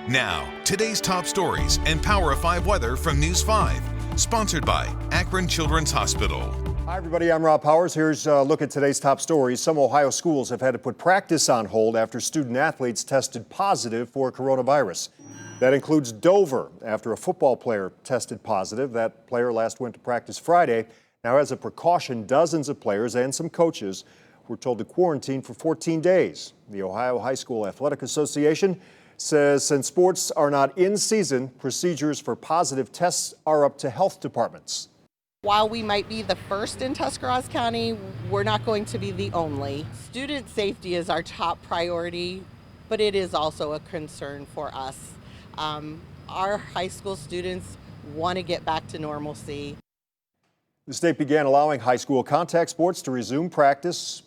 Now, today's top stories and Power of 5 weather from News 5. Sponsored by Akron Children's Hospital. Hi, everybody. I'm Rob Powers. Here's a look at today's top stories. Some Ohio schools have had to put practice on hold after student athletes tested positive for coronavirus. That includes Dover, after a football player tested positive. That player last went to practice Friday. Now, as a precaution, dozens of players and some coaches were told to quarantine for 14 days. The Ohio High School Athletic Association says since sports are not in season, procedures for positive tests are up to health departments. While we might be the first in Tuscarawas County, we're not going to be the only. Student safety is our top priority, but it is also a concern for us. Our high school students want to get back to normalcy. The state began allowing high school contact sports to resume practice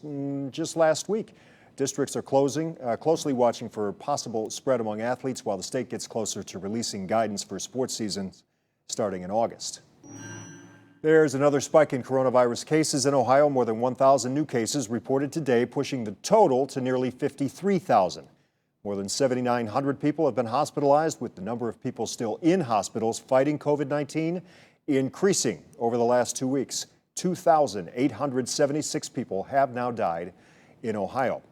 just last week. Districts are closely watching for possible spread among athletes while the state gets closer to releasing guidance for sports seasons starting in August. There's another spike in coronavirus cases in Ohio. More than 1,000 new cases reported today, pushing the total to nearly 53,000. More than 7,900 people have been hospitalized, with the number of people still in hospitals fighting COVID-19 increasing over the last 2 weeks. 2,876 people have now died in Ohio.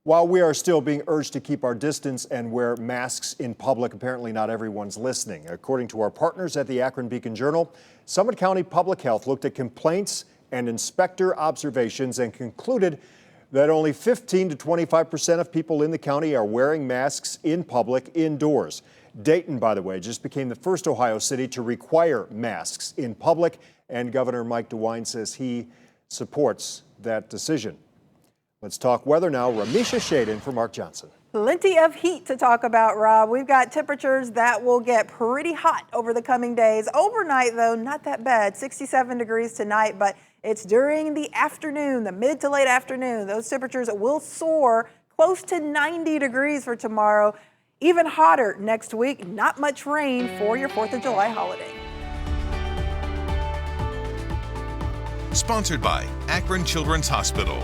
While we are still being urged to keep our distance and wear masks in public, apparently not everyone's listening. According to our partners at the Akron Beacon Journal, Summit County Public Health looked at complaints and inspector observations and concluded that only 15 to 25% of people in the county are wearing masks in public indoors. Dayton, by the way, just became the first Ohio city to require masks in public, and Governor Mike DeWine says he supports that decision. Let's talk weather now. Ramisha Shaden for Mark Johnson. Plenty of heat to talk about, Rob. We've got temperatures that will get pretty hot over the coming days. Overnight, though, not that bad. 67 degrees tonight, but it's during the afternoon, the mid to late afternoon. Those temperatures will soar close to 90 degrees for tomorrow. Even hotter next week. Not much rain for your 4th of July holiday. Sponsored by Akron Children's Hospital.